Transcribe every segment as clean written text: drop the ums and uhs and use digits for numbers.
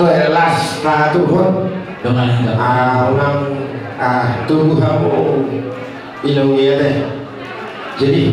Telas turun unang tubuh kamu ilong iya deh. Jadi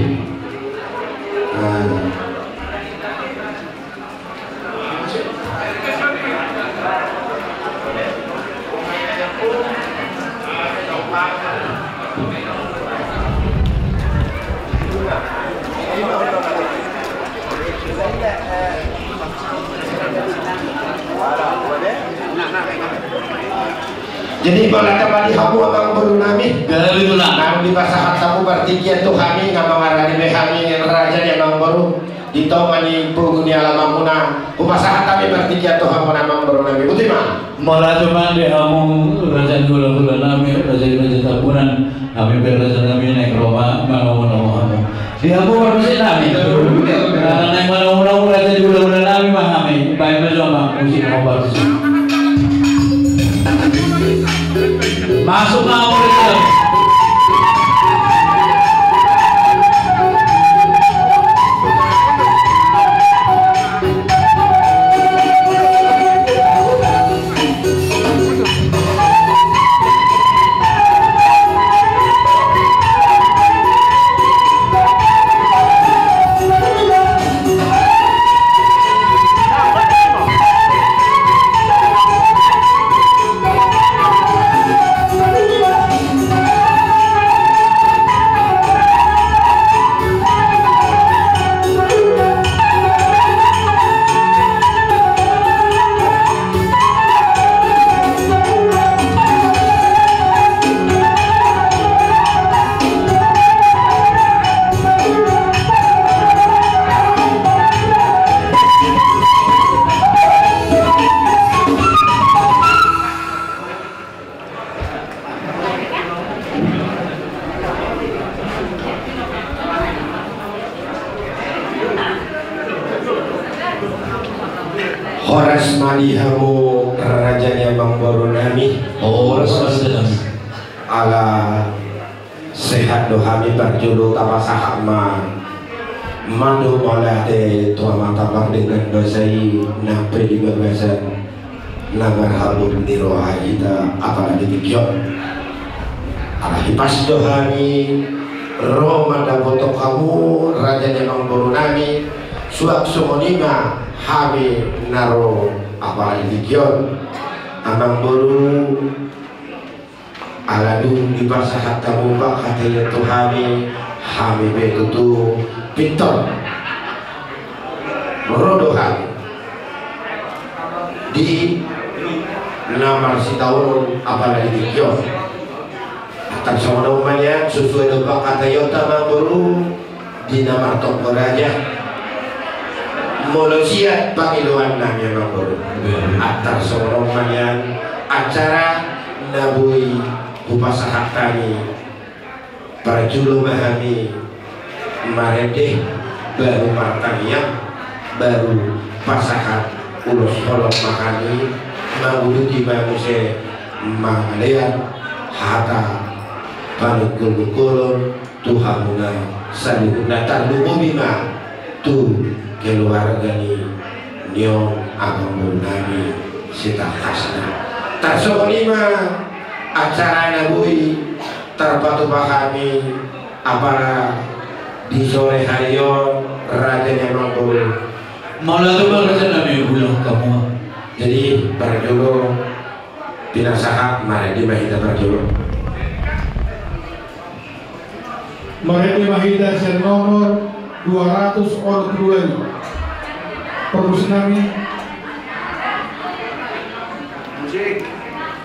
jadi kalau kembali kamu abang berunami nang di pasahan kamu bertiga tuh kami nggak mengarani kami raja yang bang baru di tomani penghuni alam muna pasahan kami bertiga tuh kamu namang berunami betul mah malah cuman di kamu raja gula nami raja tabunan kami beraja nami naik Roma mau kamu di kamu baru sih nami karena naik mau raja gula nami mah kami baik bersama musik mau baru masuk lah murid. Horas malihamu rajanya bang baru nami ala sehat dohami berjulu tapasahama mandu malah de tua mata dengan dosai nampe di bebasan nagar halun di roha kita apalagi dikion ala hipas dohami Roma dan foto kamu rajanya bang baru nami suap sumonima kami naro apalagi dikion amang baru aladung di pasahat kamu bak katanya kami betutu pintar merodohan di nama si tahun apalagi dikion akan sama namanya sesuai dengan kata yota amang baru di nama toko raja Molosiat pangiluan namanya manggur atar soromanyan acara nabui upasahat kami para julu mahami maredeh baru martaniam baru pasahat ulus kolom mahani manguluti banguse mangalean hata panukul kolom tuhamuna salihuna tarlumumima tu keluarga ni nyong abang nami sita khasna tasok lima acara nabui terpatu kami apara di sore hari yon rajanya mangkul malah tu raja nami ulang kamu jadi berjolo pinasahat mari di mahita berjolo mari di mahita sen nomor 200 orang keluar perus nami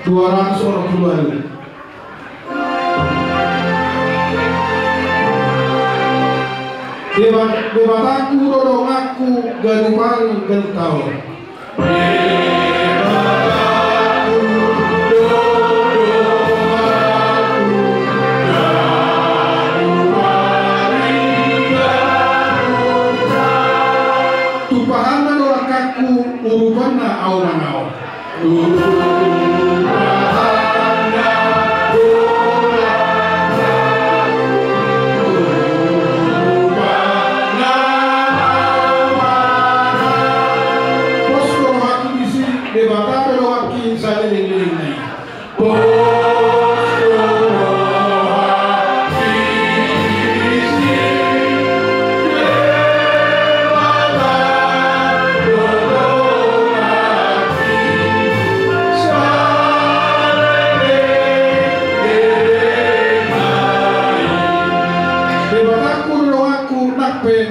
200 orang keluar debataku rodong aku galu paling galu tahun urupana awanau posko hati bisi debata belokaki sa liling-liling na yun.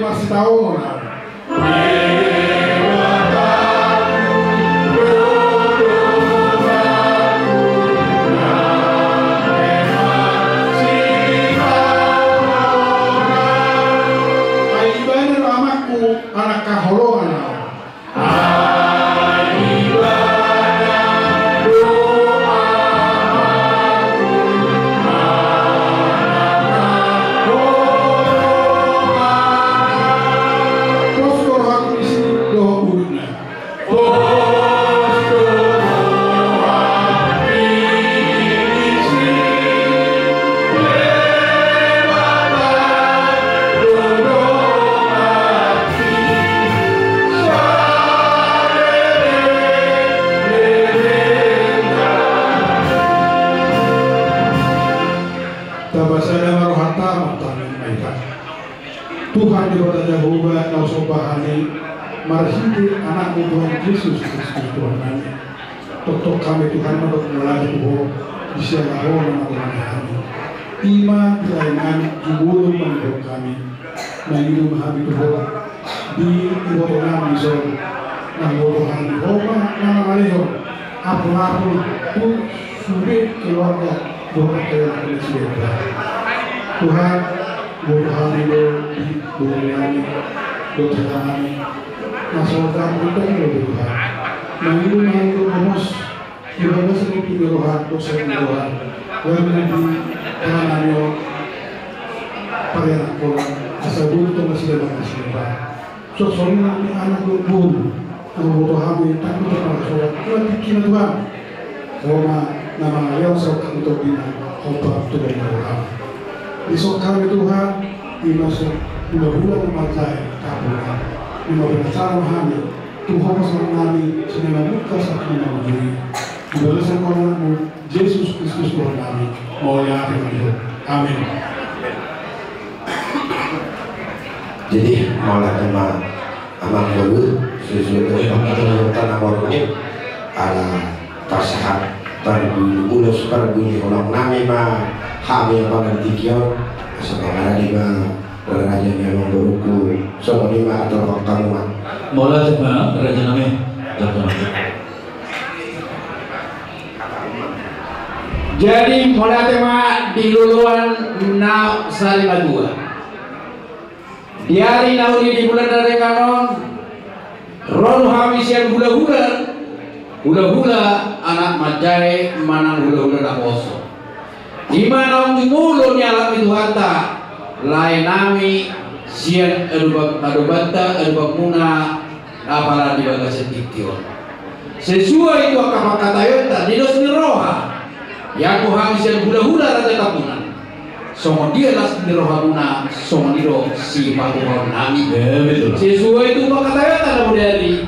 Masih tahu anak kaholoan Tuhan daripada Jehovah kau sobahani marhidi anakmu Tuhan Yesus Kristus Tuhan kami. Tok kami Tuhan menurut melalui Tuhan bisa lahir nama kami. Iman kelaingan jubur menurut kami. Mengidu mahami Tuhan di ibu kami sol. Nang Tuhan Jehovah nama Maria. Apa-apa tu sulit keluarga Tuhan kalian sudah. Tuhan Tuhan itu dibunuhani, dosa-dosani, masalah kita itu Tuhan. Mengiru rumus, ibadah seperti Tuhan, dosa Tuhan. Yang menjadi tangannya pada anak orang, asal dulu itu masih dalam masalah. Soalnya anak berburu, anak Tuhan itu takut kepada Tuhan. Tuhan bikin Tuhan. Roma nama yang sok untuk bina, khotbah Tuhan Tuhan. Besok kami Tuhan dimasuk bulan-bulan memakai kabulan dimana cara kami Tuhan bersama kami senang muka saat nama diri dibalasan kolonmu Yesus Kristus Tuhan kami mulia Tuhan. Amin. Jadi malah tema anak baru sesuatu yang tanah warungnya ala pasahat ulus berbunyi ulang nami mah kami yang pengertian sebenarnya lima raja yang memburuku semua lima atau kamuan mola coba raja nami jadi mola tema di luluan na salima dua di hari naudi di bulan dari kanon ron hamisian hula-hula anak majai manang hula-hula na poso di mana mulo nyala itu hata lain nami sian adubata adubakuna apala di bagas setikio sesuai itu akah katayota di dos roha yang Tuhan sian hula-hula raja kapunan semua dia las di roha guna semua diro si patuhan nami sesuai itu katayota namu dari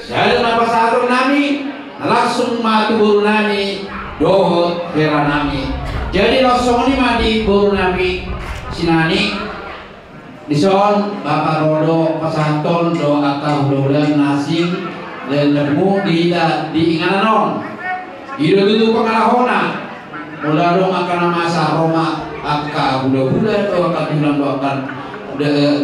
saya napa sahabat nami langsung mati buru nami dohot hera nami. Jadi langsung ini mandi buru nami sinani dison bapak rodo pasanton do akal bulan nasim dan lemu di ingananon ida dulu pengalahona mula dong akan masa Roma akal bulan do akal bulan do akan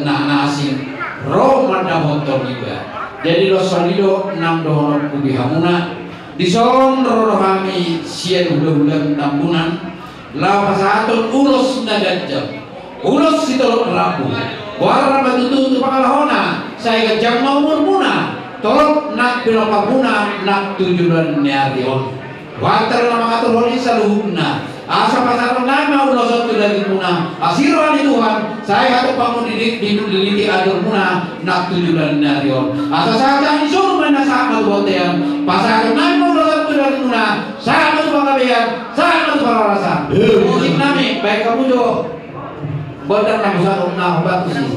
nasim Roma dah motor juga. Jadi langsung itu 6 dohon kubi hamuna dison rodo kami sian bulan tambunan lawa satu urus nagajam urus itu rabu warna batu tu pangalahona saya gajam mau muna tolong nak pilokapuna nak tujuan niarion water nama atur honi saluhuna asa pasar nama udah satu dari muna asiran Tuhan saya atau bangun di adur muna nak tujuan niarion asa saja disuruh mana sama buat yang pasar nama udah satu dari muna sama tu bangkabian sama tu bangkarasa musik nami baik kamu jo bodang nak besar nak batu sih.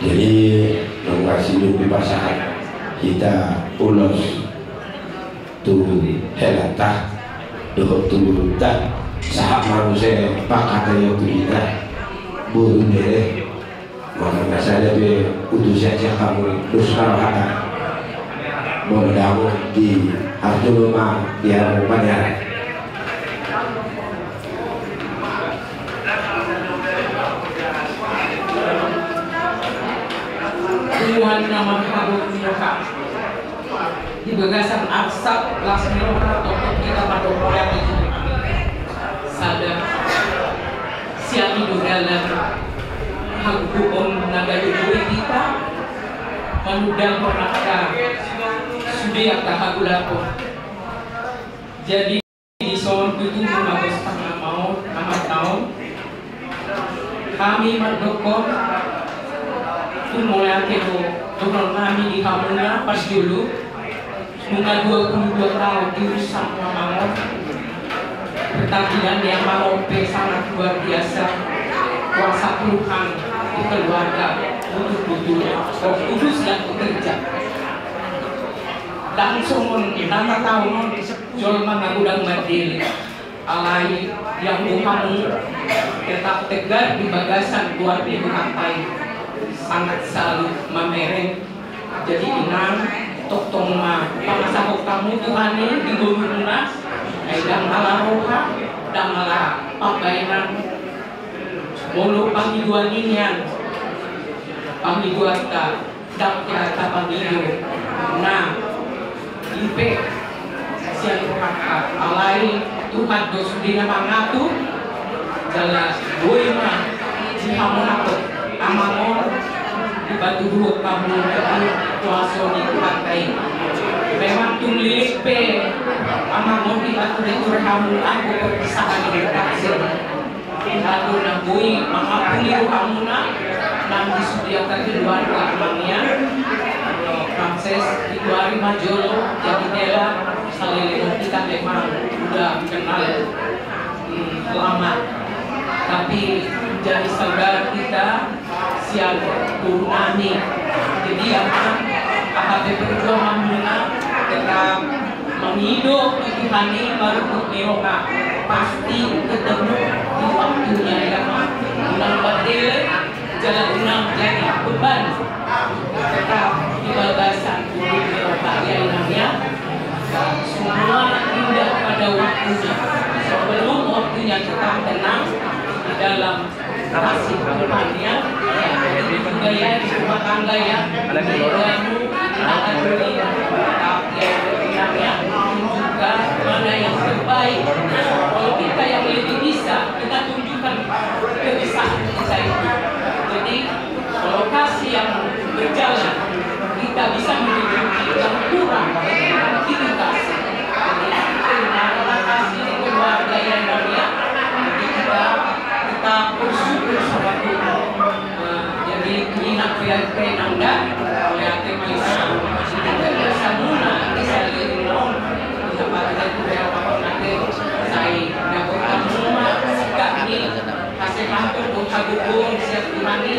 Jadi ngasih di pasangan kita ulos tu helatah doh tu tak sahab manusia pakat ayo tu kita buru deh mana saja be utus saja kamu terus karahan bodoh di Arjuna mah dia mau banyak. Tuhan nama kabut miroka di bagasan arsap las miroka untuk kita pada orang itu sadar siang itu dalam hagu naga hidup kita menudang pernahkah sudah tak hagu lapor jadi di soal itu mengawas tengah mau amat tahun kami mendukung mulai akhir turun kami di Hamuna pas dulu bunga 22 tahun dirusak Mamangon pertandingan yang Marope sangat luar biasa kuasa Tuhan di keluarga betul-betul Roh Kudus yang bekerja langsung nama tahun Jol Mangagudang Madil alai yang Tuhan tetap tegar di bagasan keluar di pantai sangat salut mamereng jadi inang toktong ma pangasahok kamu Tuhan ini di guluna ay dang alaroha dang ala pagainan mulu panghiduan inyan panghiduan ta dang kata panghidu nah ipe siya Tuhan ka alay Tuhan dos di na mangato jala boy ma si hamon ako amamon dibantu dulu kamu kuasa di pantai memang tulis pe amamon dibantu dari kamu aku perpisahan di kasir dibantu nabui mengapuni kamu nang disediakan keluarga amangnya Frances di 25 Jolo jadi dela salilin kita memang udah kenal lama tapi jadi saudara kita siang Purnami jadi akan AHB Perjuangan Muna tetap menghidup Tuhan ini baru Miroka pasti ketemu di waktunya ya unang batil jalan unang jadi beban tetap di bagasan Miroka ya inangnya semua indah pada waktunya sebelum waktunya kita tenang di dalam kasih Tuhannya itu juga ya di rumah tangga ya kamu akan beri ya juga mana yang terbaik kalau kita yang lebih bisa kita tunjukkan kebiasaan kita itu jadi kalau kasih yang berjalan kita bisa menunjuki yang kurang itu kasih jadi karena kasih di keluarga yang namanya kita bersyukur sama Tuhan jadi inak PRT nanda oleh ate maisa tidak bisa muna bisa lirin dapat itu berapa nanti saya dapat rumah sikap ini kasih kantor buka siap dimani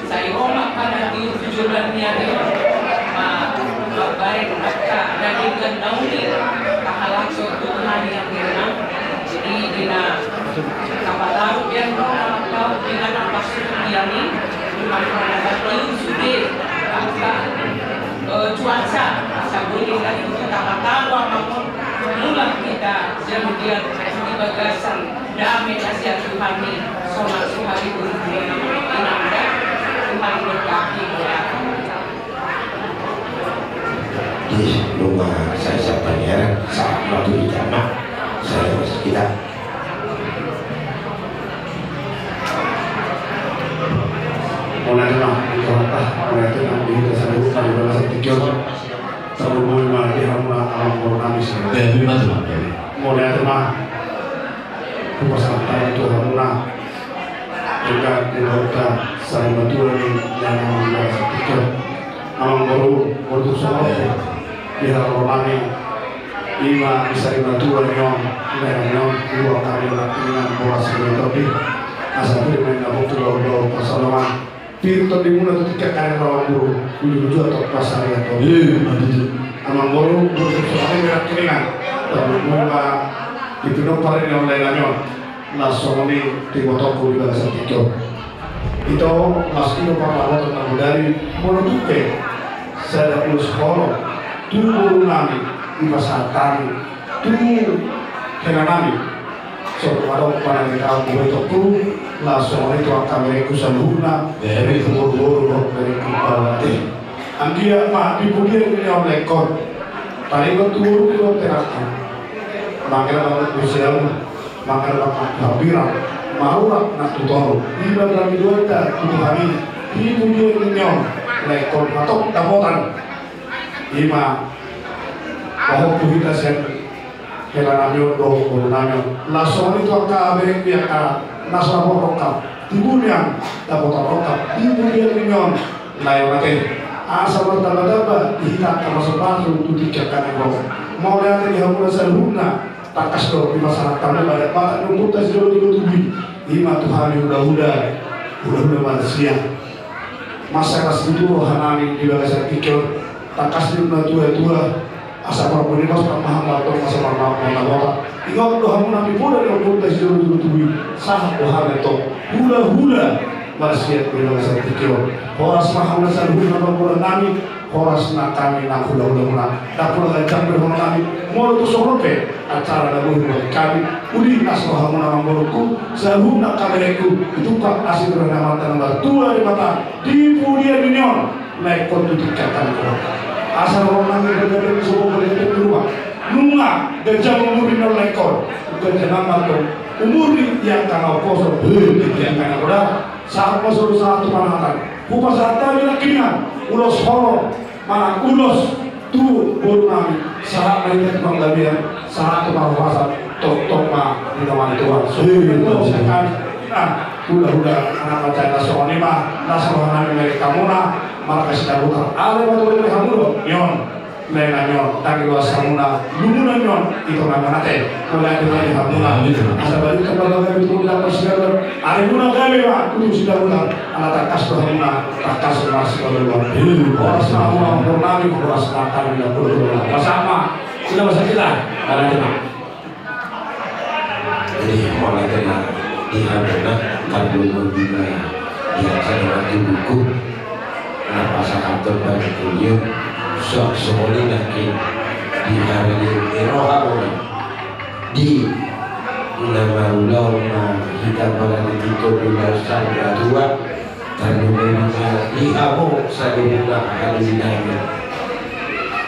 saya omak pada di tujuan niade baik mereka dan ikan dauni kahalang suatu Tuhan yang dirang jadi dina kapal laut yang atau dengan apa ini masyarakat sudah angka cuaca sabuni dari itu kapal apapun mulai kita kemudian di bagasan damai kasih Tuhan ini sholat suhari berbulan inanda Tuhan berkati di rumah saya pangeran saat waktu di jamaah saya masih kita mulai dengan dikatakan mulai dengan dikatakan pada bahasa tiga sebelum mulai hamla alam Purnami mulai dengan kepasangan itu hamla juga dikatakan saya betul yang bahasa tiga alam baru untuk semua di Purnami lima bisa dibantu yang dua kali dengan bola sebelum asal itu dengan waktu 20 pasangan Pirto di muna tu tiga kali lawan buru, ujung atau pasar ya tu. Amang buru soalnya merah keringan, tapi mula itu no paling yang lain lain, langsung ni tiga toko di bahasa tiga. Itu masih no paling tentang dari menurut saya ada sekolah, tu buru nami di pasar tani, tu kena nami. So kalau pada kita buat itu langsung itu akan mereka saluhna dari buru-buru dari kepala teh. Anggia mah dipudir ini oleh kon. Tadi waktu buru itu terakhir. Makanya banget usia, makanya banget habiran. Marulah nak tutor. Iba dalam dua tak tujuh hari. Dipudir ini oleh kon atau tabotan. Ima bahwa kita sen kela namyo do namyo langsung itu akan berek dia akan nasab rokap tibunya dapat rokap tibunya minyon lain lagi asal bertambah dihitak sama sepatu untuk dikatakan rokap mau lihat di hamil seluna takas do di masyarakat kami banyak banget numpuk tas do di tubuh lima Tuhan udah manusia masyarakat itu hanami di bagasan pikir takas di tua asal perempuan itu paham atau asal perempuan ingat doa nabi pun dari orang tua seluruh tubuh sah doa itu hula manusia bila saya pikir horas mahal asal hula perempuan nabi horas nak kami nak hula tak pula kacang berhubung nabi mau tu sorope acara lagu kami udi asal hamuna mamboruku selalu nak kamereku itu pak asal bernama tanah tua di mata di punya dunia naik kontutikkan asal orang nanti berada di sebuah berada di rumah nunga gajah umuri nol ekor gajah nama tu umuri yang kena kosong yang kena berat saat masuk satu panahkan kupas harta bila kinian ulos horor mana ulos tu baru nami saat mereka tukang labian saat tukang pasar tok ma di dalam Tuhan sudah sekali udah anak baca nasional ini mah nasional mereka muna maka sudah bukan ada betul mereka mulu nyon mereka nyon tadi luas samuna lumuna nyon itu nama nate mulai dari hamuna asal balik kepada kami itu tidak persiapan ada guna kami pak itu sudah bukan anak takas hamuna takas masih keluar orang semua purnami orang selatan tidak perlu bersama sudah masa kita ada tema jadi mulai tenang di hamuna kan belum dimana biasa dengan buku apa kantor bagi kuliah sok semoli lagi di hari eroha di nama ulama kita pada itu bila saya dua dan memang di abu saya hari ini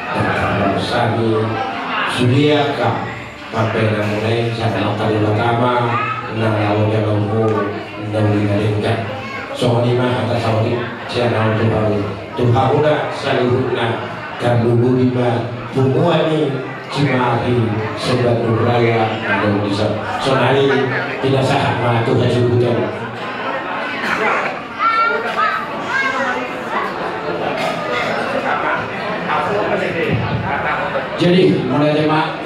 dan kami sudah kah pakai mulai saya kali pertama lalu yang umum dan soalnya atas soalnya siapa Tuhan udah salihuna dan lugu lima semua ini cimahi sobat beraya dan bisa sonali tidak sah mah Tuhan sebutan jadi mulai tema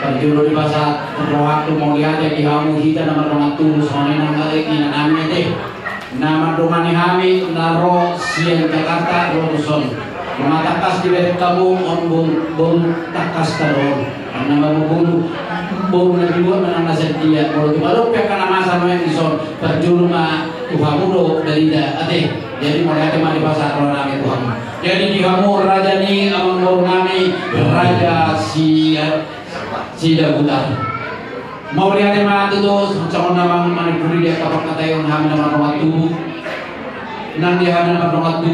terjun di pasar waktu mau lihat yang dihamu kita nama tu soalnya nama lagi namanya deh nama rumahnya kami naro siang Jakarta Roduson mengatakas di bawah kamu on bom takas taron nama bom lagi dua menang nasib dia kalau baru pihak nama sama yang dison terjun rumah Tuhamudo dari ade jadi mulai tema di pasar orang itu jadi di kamu raja ni amang kami raja Sida Butar mau lihat tema itu sama nama manipuri dia kapal kata yang hamil nama waktu nang dia hamil nama waktu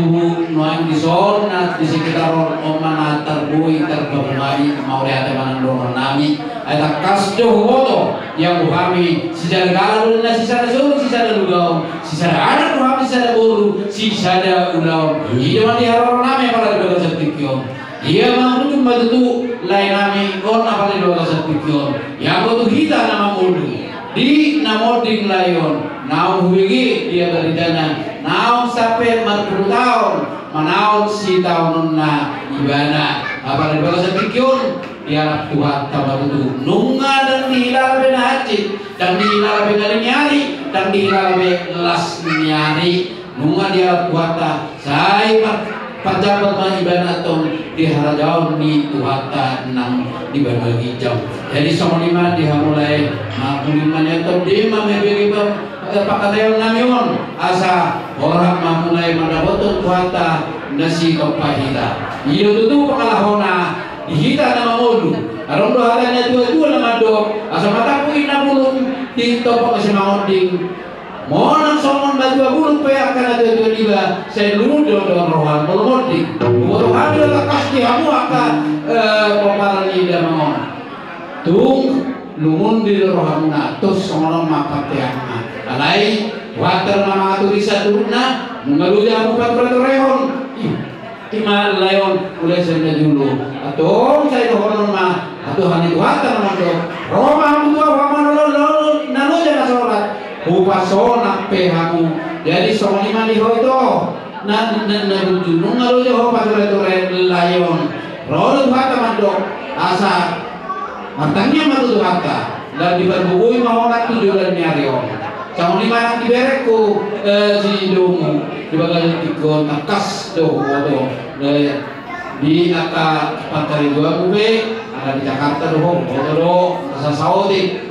noang di zona di sekitar omana terbui terbabungai mau lihat tema nomor nami ada kasdo foto yang kami sisa kalau na sisa suru sisa lugau sisa ada kami sisa buru sisa ulau ini mah dia orang nami pada dua setikio dia mau cuma itu lain nami kon apa di dua setikio yang itu kita nama mudu di namoding layon naon huigi dia dari dana naon sampai 40 tahun manaon si tahun na ibana apa di dua setikio dia Tuhan tambah itu nunga dan dihilal benacit dan dihilal benari nyari dan dihilal belas nyari nunga dia Tuhata saya pejabat ibadah tong di harajaun di Tuhata nang di Bandar Hijau. Jadi sama lima dia mulai kulimannya tong dia memberi pakatayon namion asa orang mulai mendapat Tuhata nasi kapahita. Iyo tutu pakalahona hita nama modu. Arong dohalanya dua nama do asa mata kuin na bulung tinto pa kasi mangonding. Mo nang somon baju bulung peak kana dua liba saya ludo do rohan mulmonding. Rohan do lakas di hamu aka paparan ida mangon. Tung lumun di rohamuna tus sono mapateak. Alai water nama turisa turuna mengaluja hamu patrat rehon. Ima layon ulai senda dulu atau saya dohon mah atau hani Tuhata nama do Roma tua Roma nalo jangan sholat upasona pehamu jadi sonima di hoito na junung nalo jo patore layon Roma Tuhata mando asa matangnya matu Tuhata dan diberbukui mahonak tujuan nyarion sama lima yang dibereku si domu di bagian tiga takas do di aka pantai dua kube ada di Jakarta do rasa Saudi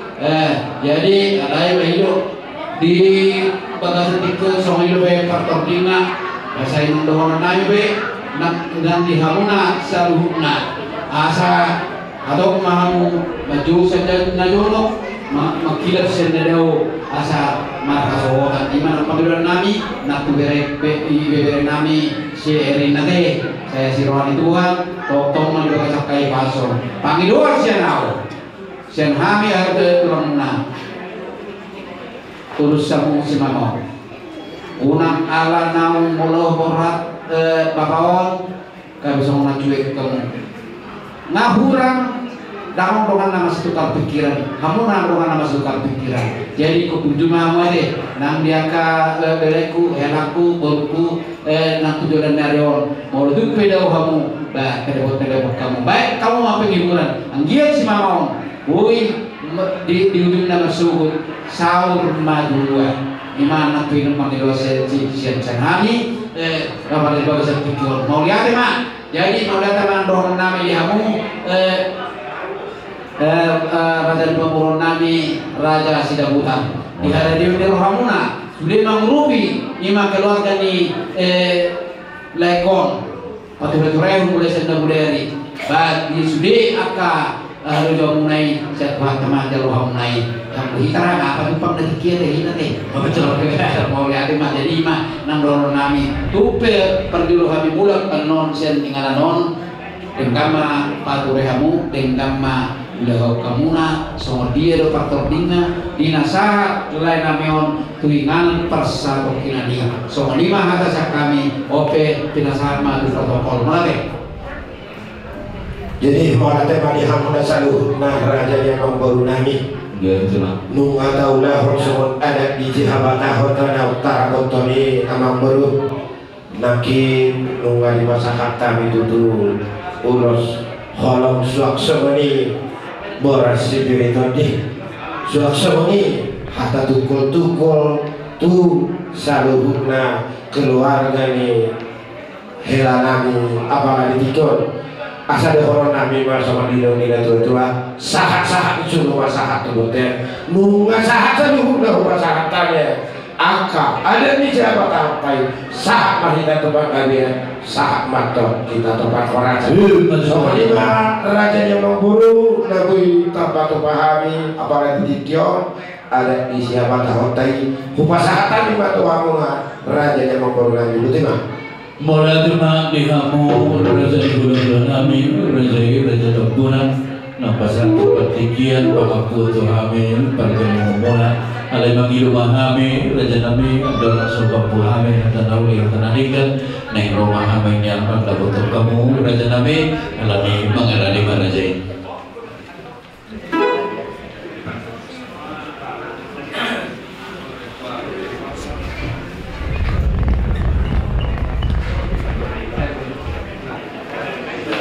jadi ada yang hidup di bagian tiga sama hidup faktor dina saya mendohon naik be dan di hamuna saluhna asa atau mahamu maju saja najono makilap sendiri asa makasohan iman panggilan nami nak bebere nami si Erina teh saya si rohani Tuhan totong man doa sakai paso panggilan sian au sian hami harta turunna urus samu si mamo unang ala naung moloh borat bapaon kami bisa mengajuin kamu ngahurang dalam dengan nama setukar pikiran, kamu dengan nama setukar pikiran. Jadi kunjungan deh, nang dia ka beleku, helaku, borku, nang tujuan narion. Mau lebih pedau kamu, bah kedebot kamu. Baik, kamu apa hiburan? Anggian si mamon, woi di ujung nama suhut, sahur madua. Imana tuh panggil dosen sian canami, ramai bagus pikiran. Mau lihat mah? Jadi mau lihat teman doang nama dia kamu. Raja Pemurun Nami Raja Sidabutan di hari di Rohamuna sudah mengrubi lima keluarga ni lekon patuh rehun mulai senda budari bagi sudah aka Rojo munai setelah teman di Rohamunai yang berhitara apa tumpang dari kiri hina teh betul mau lihat mah jadi mah nang Rohamuna Nami tupe pergi Rohami bulan non sen tinggalan non dengkama patuh rehamu dengkama udah kamuna sama dia do faktor dina saat lain nameon tuingan persatu kina dia sama lima atas kami ope pinasahan madu protokol malate jadi malate madi hamuna saluh nah raja yang baru nami nung ataulah horson ada di jihabata hotana utara kontoni amang baru nakin nung di masa kata itu tuh ulos kolom suak semeni boras spiritual di suak semeni hatta tukul tu saluhuna keluarga ni helanami apa ditikon asa de horon nami sama di dunia tua sahat itu rumah sahat tu teh nunga sahat saluhuna rumah sahatannya aka ada di jabat apa sahat mahita tempat kalian saat matok kita tempat orang soalnya raja yang memburu nabi tanpa pahami apalagi di Tio ada di siapa tahotai kupasahatan di batu amungan raja yang memburu nabi betul mah mulai terima di kamu raja bulan nami raja doktunan nampasan pertikian bapakku tu hamil pergi memula alai mangilu mahami raja nami adalah sebab buhami dan awli yang tenadikan neng rumah hami yang pada betul kamu raja nami alami mengalami raja ini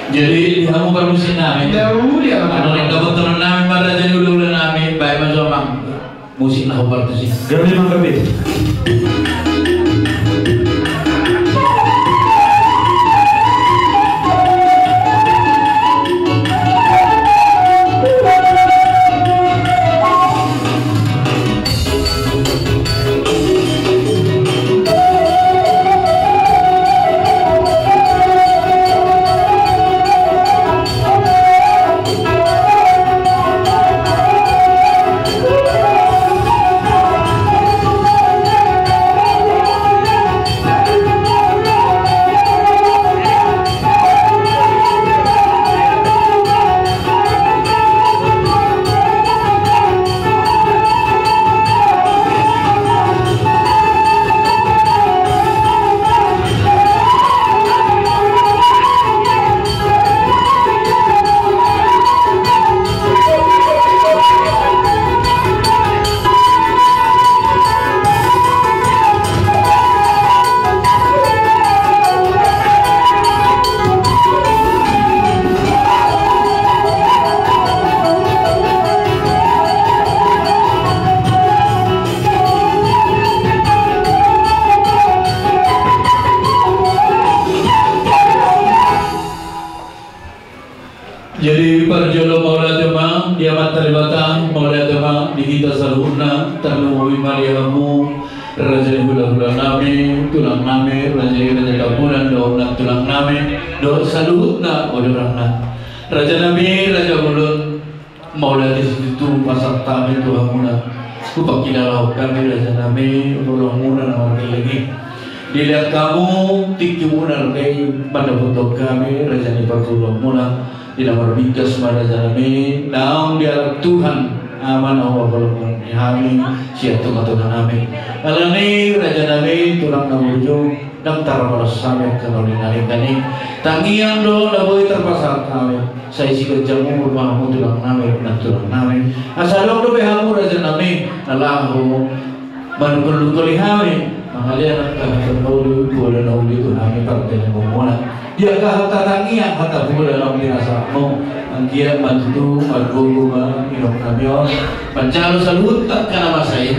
jadi kamu permisi nami jauh dia kalau yang dapat turun nami raja dulu nami baik masuk musik lah waktu sih. Gak memang gak Jadi parjolo maula tema diamat terlibatang maula tema di kita saluhna terlalu mariamu raja hula-hula nami tulang nami raja kapuran doa tulang nami doa saluhna odorana raja nami raja mulun maula di situ masak kami Tuhan mula kupakilalau kami raja nami ulung mula nama lagi dilihat kamu tiki mula lagi pada bentuk kami raja ni pakulung mula di nomor bingkas pada jalami naung dialog Tuhan aman Allah balongan kami siap Tuhan kami alani raja nami tulang nabuju daftar malas sampai kenali kani tangian do naboy terpasar kami saya si kejamu bermahamu tulang nami dan tulang nami asalong do behamu raja nami nalahu manukul kami mangalian kahapun boleh nauli Tuhan partai yang memulai dia kahata tangian hata bulan dalam dirasamu angkia bantu margogo minum kamyon pancalo salut karena masai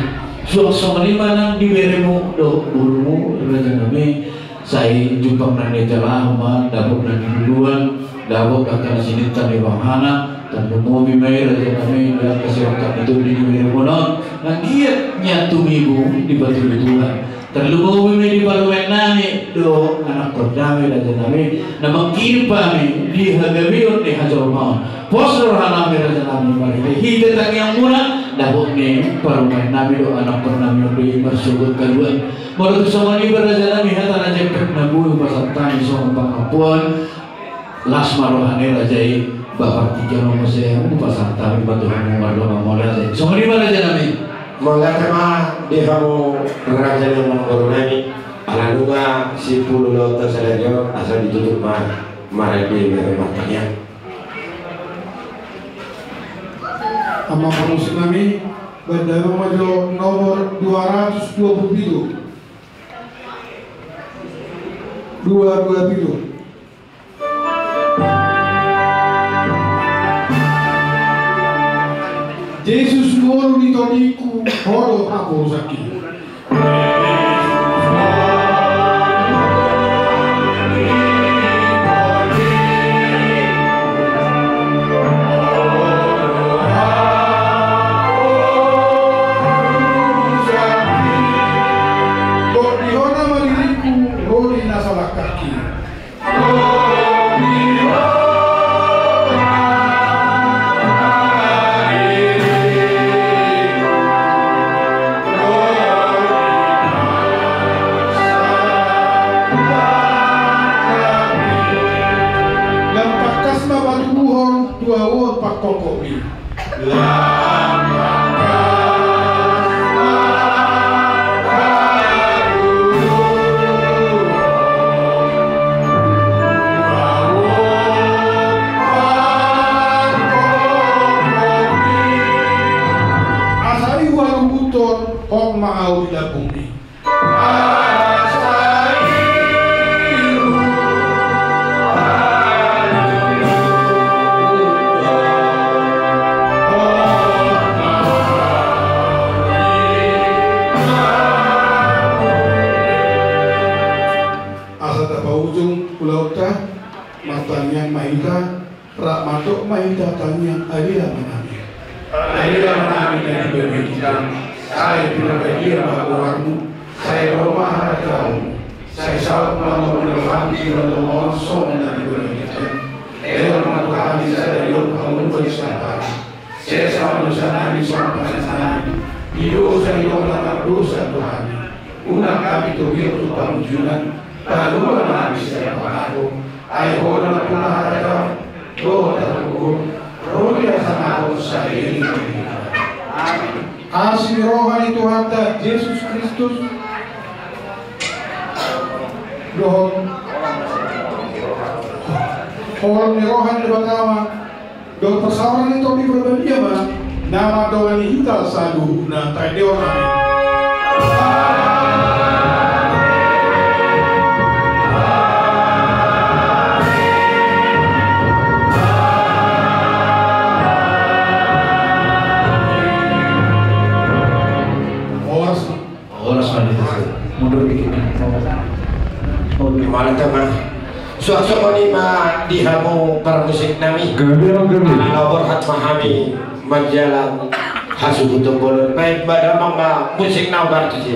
suasana di mana diberemu do bulumu raja nami saya jumpa nani lama dapur nani duluan dapur akan sini tadi bahana dan mau bimai raja nami dan kesehatan itu di diberemu non angkia nyatu ibu di batu Tuhan terlalu bumi di paluan nami do anak perdamai dan nami nama kami di hagabion di hajaromau posor hanami raja nami mari hide tang yang mula dapuk ni paluan nami do anak perdamai di bersubut kaluan baru sama ni raja nami hata raja pek nabu pasatani sama pangapuan lasma rohani rajai bapak tiga nomor saya pasatani batu hamu warga mamola sama ni raja nami Mangga tema di kamu raja yang mengkorunani ala juga si puluh terselenggara asal ditutup marah di matanya. Ama kamu nami bandara Majo nomor 227 227 Jesus moro ni toniku horo ako zaki. Kok dihona maririku hori nasalah kaki. Kokomi asai warung buton kok mau dilabungi matanya maida rak matuk maida tanya adila menami dari berbicara saya tidak berkira bahwamu saya rumah hargamu saya sahut mau menerang di dalam langsung dari berbicara dalam mengatakan saya dari kamu bersabar saya sama dosa nabi sampai sana hidup saya dalam dosa Tuhan undang kami tuh untuk pengujuan lalu nabi saya pengaruh ay hola pula harga doa terkukur rohnya sama dosa ini kasih rohani Tuhan Yesus Kristus doa orang rohani pertama doa persawaran itu di berbeda mah nama doa ini kita sadu nah tadi orang mundur dikit. Kemarin teman Suasana ni ma dihamu permusik nami. Alabor hat mahami menjalan hasil butuh bolon. Baik pada mama musik nabar tu sih.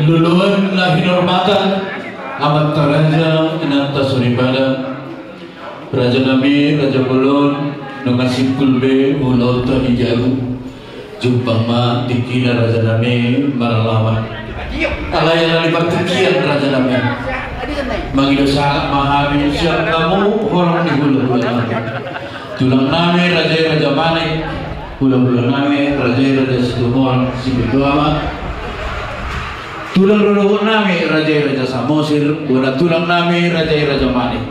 Luluan lahi hormatan amat taraja inanta suribada Raja Nami Raja Bolon dengan simpul be ulau ta ijalu jumpang ma dikira Raja Nami maralawan alayan lipat tekian Raja Nami magido sangat mahami siap kamu orang di hulu tulang nami Raja Manik hulu nami Raja Situmor Sibiduama tulang rolohon nami Raja Samosir, guna tulang nami Raja Manik,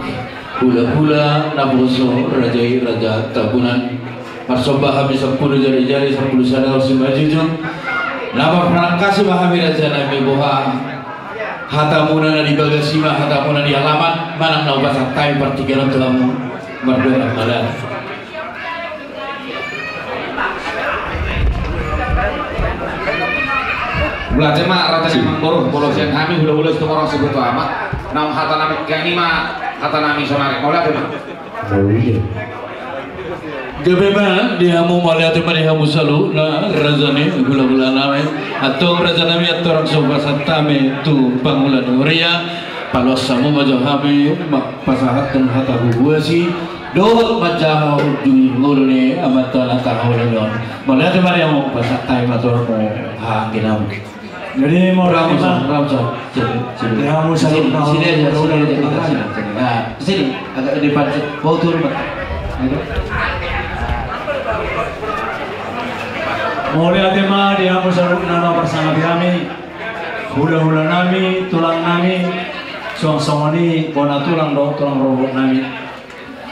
hula naboso Raja Tabunan, marsoba habis 10 jari-jari 10 sadar simajujung, nama perangkasi bahami Raja Nami boha, hatamuna na di bagasima, hatamuna di halaman, manang na ubasak tayo partikilan tulang merdeka pada. Belajar mak rata memang boruh bolosian kami hula-hula itu orang sebut amat. Nam hata nami kami mak hata nami sonare. Mau lihat mak? Gebeba dia mau melihat dia mau selalu na raja ni hula-hula nami atau raja nami atau orang sobat satame tu pangulan Ria palos samu majah kami pasahat dan hata hubuasi doa majah ujung ngurune amatan tahu leon. Melihat dia mau pasatame atau mau hakinam. Jadi mau Ramsa, sini kamu sini aja, sini agak di depan, bawa turun. Mau lihat tema dia musaruk nama bersama kami, hula-hula nami, tulang nami, suang-suang bona tulang robot nami.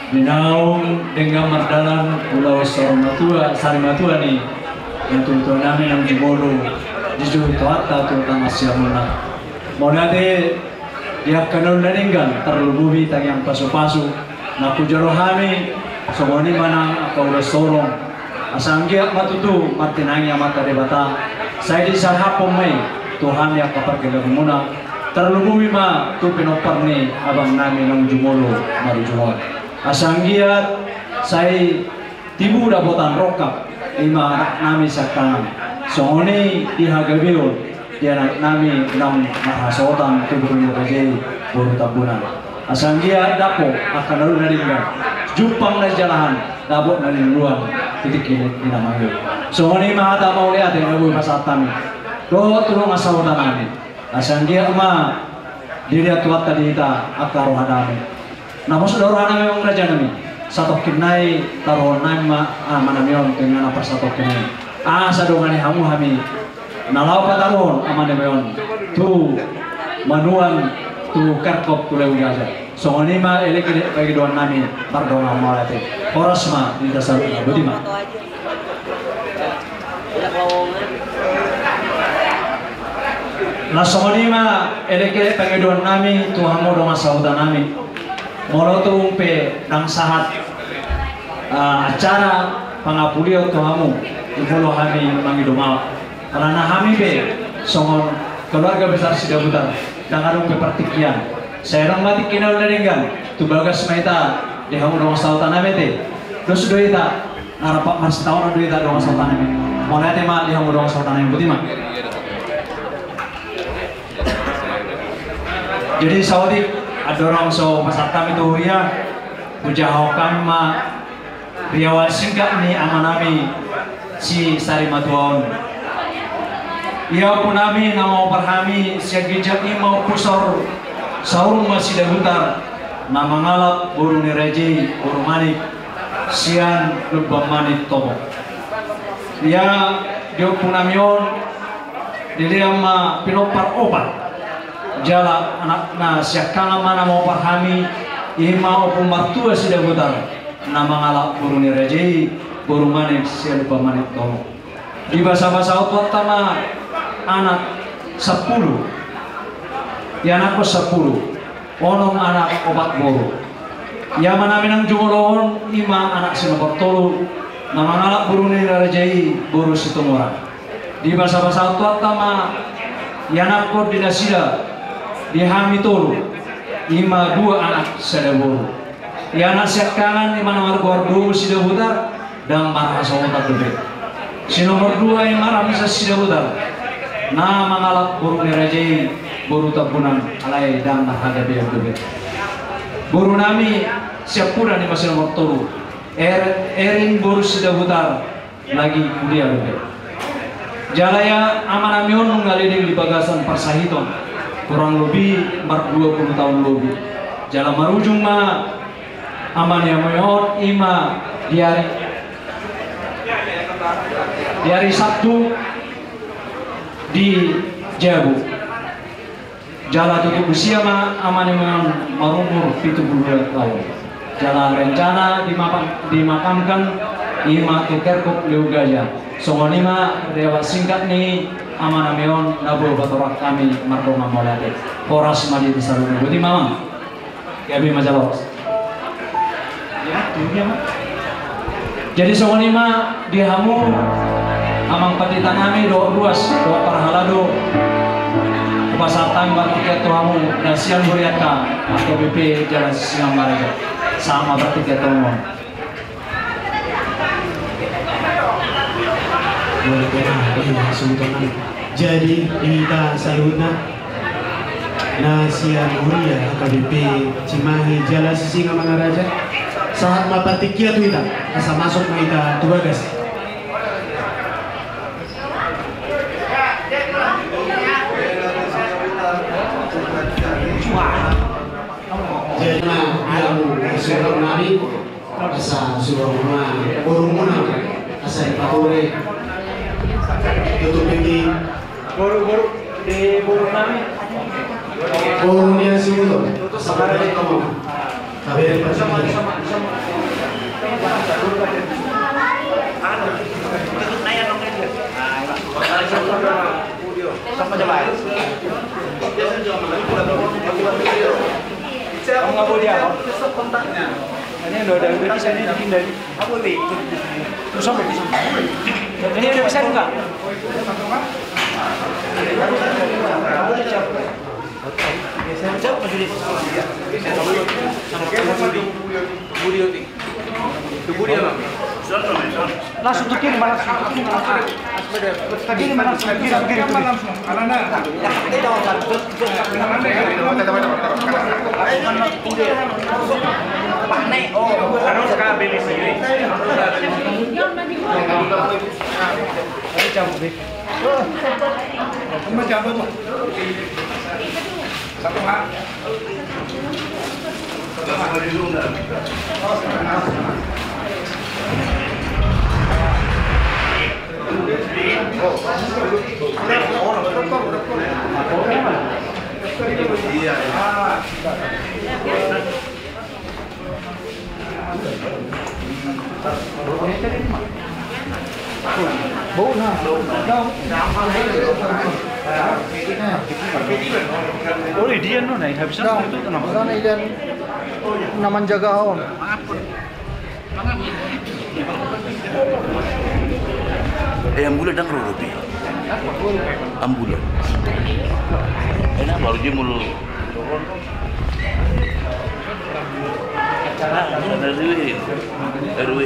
Minaung dengan mardalan pulau Sarimatua nih, yang tuntun nami yang Jimolo. Jujur itu harta terutama siamuna. Mau nanti dia kenal meninggal terlebih tang yang pasu-pasu. Naku jarohami somoni mana atau restoran. Asanggia matutu martinangnya mata debata. Saya di sarhapom mai Tuhan yang kaparkelah muna. Terlebih ma tu penopar ni abang nami nang Jumolo mari Jumolo. Asanggia saya tibu dapotan rokap lima anak nami sakang. Soalnya dihagabiol dia nami enam mahasotan tubuh kerja baru tabunan. Asal dia dapo akan lalu naringgan jumpang na jalahan dabot na luar titik ini dinamayo. Soalnya mahata mau lihat yang nabu masatan. Do tulung asawotan nami. Asal dia ma dilihat tuat tadi kita akar rohadami. Namun saudara nami memang raja nami. Satu kinai taruh nama manamion dengan apa satu kinai. Sa dongane hamu hami nalau pataron amane meon tu manuan tu karkop tu leu gaza so ni ma elekere bagi doan nami pardon amalate horasma di dasar budima Nasonima eleke pengeduan nami Tuhan mo dong saudan nami. Molo tu umpe nang sahat acara pangapulio Tuhanmu ibulo kami mangidumau. Karena kami be songon keluarga besar Sidabutar dan arung pertikian. Saya orang mati kinau naringgan tu bagas maita di hamu dong saudan nami te. Dos doita narapak mas tahun doita dong saudan nami. Mona tema di hamu dong saudan nami butima. Jadi Saudi ada orang so pasar kami tu ya pujahau kami ma riawa singkat ni amanami si sari matuaun. Ia pun kami nama perhami siang gijak imau pusor saurung masih dagutar nama ngalap burung nireji burung manik sian lubang manik tobo. Ia dia pun namion diliam ma pinopar obat. Jala anak na siakanga mana mau pahami ima opung martua sida butar nama ngalak burung nirejei burung manik sia lupa manik tomo di bahasa-bahasa pertama anak 10 ya anakku 10 onong anak obat boro ya mana minang jumolon ima anak sinopor tolu nama ngalak burung nirejei burung situmora di bahasa-bahasa pertama ya anakku dinasida di hami tolu ima 2 anak sedaburu ya anak siap kanan di mana warga dulu Sidabutar dan marah sobat gede si nomor 2 yang marah bisa Sidabutar nama ngalap burung nirajai buru tabunan alai dan harga biaya gede buru nami siap pula di masih nomor tolu erin buru Sidabutar lagi kuliah gede jalaya amanamion mengaliding di bagasan Parsahiton kurang lebih 20 tahun lebih jalan marujung ma aman yang mayor ima di hari Sabtu di Jabu jalan tutup usia ma aman yang marumur 72 tahun jalan rencana dimakamkan ima tukerkuk liu gajah songonima dewa singkat nih aman ameon nabul batorak kami marko mamolate poras madi di salun budi mama gabi majalos ya dunia mah jadi songonima di hamu amang patitan kami do ruas do parhalado pasatan bertiket tu hamu nasian buriaka atau BP jalan Singang Maraga sama bertiket omong boleh jadi kita saluna nasian mulia AKBP Cimahi Jalan Singang Maraga saat mapatikia tu kita asa masuk kita tugas jadi yang suruh nari asa suruh rumah burung munang asa dipatore tutup ini boru di burung nami burung yang simulo sekarang ini kamu kabel bersama Kamu nggak boleh apa? Kontaknya. Ini udah bisa dipindahin. Kamu nih. Terus apa bisa? Ini udah bisa enggak? Langsung tuh kiri mana? Kiri mana? Kiri mana? Karena panen. Oh, karena sekarang beli sendiri. Ini cabut deh. Kamu cabut tuh. Satu hal. Iya. Bau na. Oh, dia no naik habisan itu kenapa? Karena dia naman jaga on. Ambulan dan rupi. Ambulan. Enak baru dia mulu. RW.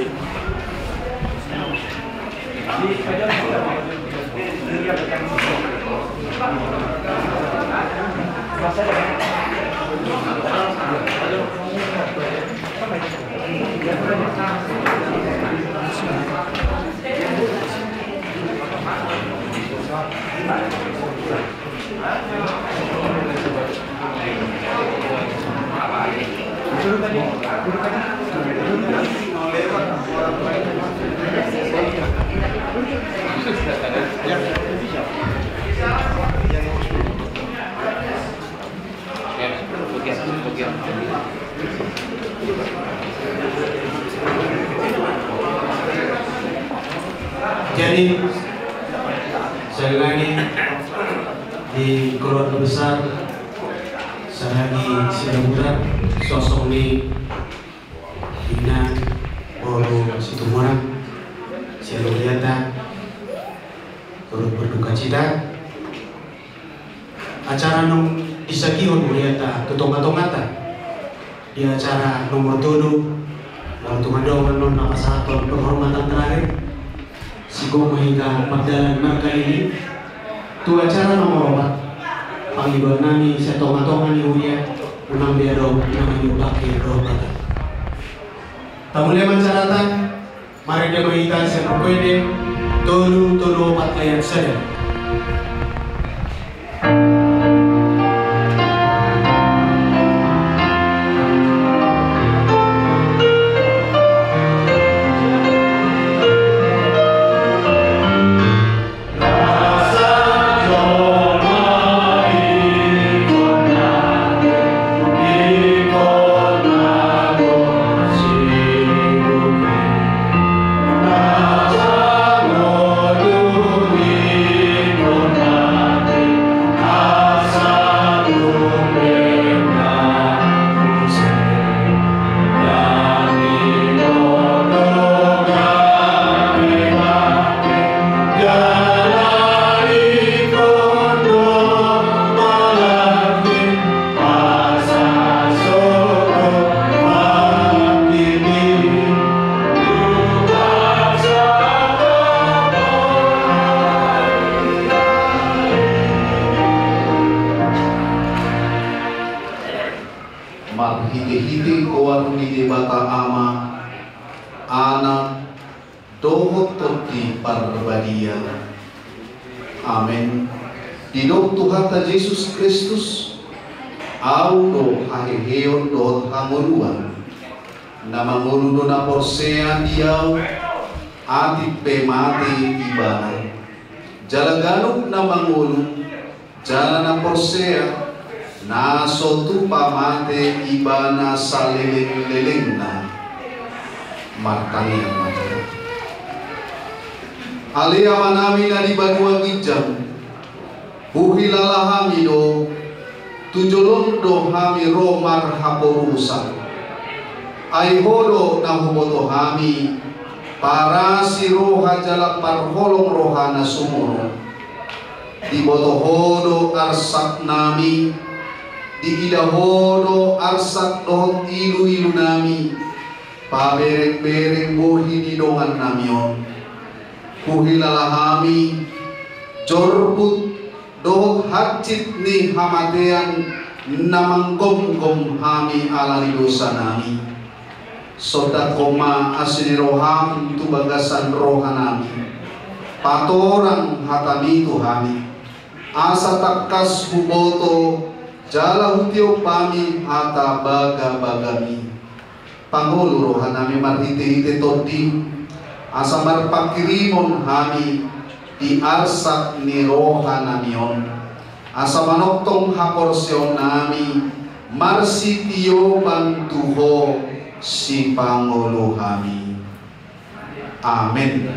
Jadi sekali lagi di keluarga besar Saragi Sidamura sosok ni Ina Bolu Situmorang Sialuriata turut berduka cita acara nung disakihon Muriata tutonga-tongata di acara nomor 7 lalu tumadong non nakasaton penghormatan terakhir Sigo mahika pagdalan marka ini tu acara nomor 4 panggilan nami sa tonga-tonga ni Uya unang biaro naman yung bakit robata tamuli mancaratan mari dia mahika sa pwede tulu patlayan saja. Marhiti-hiti kawan ni bata ama anak dohot toti parbadia. Amin. Didok Tuhan ta Yesus Kristus au do haheheon do hamuluan namangulu do na porsea diau ati pemati ibana jalaganuk namangulu jala na porsea na sotu pamate ibana saleleng-leleng na martangi ang mata alia manami na di banuang ijam buhilala hami do tujolon do hami romar haporusan ay holo na humoto hami para si roha jala parholong roha na sumuro di boto hodo arsak nami di idahodo arsak dohot ilu-ilu nami pabereng-bereng buhi di dongan namion buhi lalahami jorbut dohot hacit ni hamatean namang gom-gom hami alali dosa nami soda koma asini roham tu bagasan roha nami patorang hatami tu hami asa takas huboto jala hutio pami hata baga-bagami Pangulo roha nami marhiti-hiti todi asa marpakirimon hami di arsak ni roha namion asa manoktong haporsyon nami marsitio bantuho si Pangulo hami. Amin.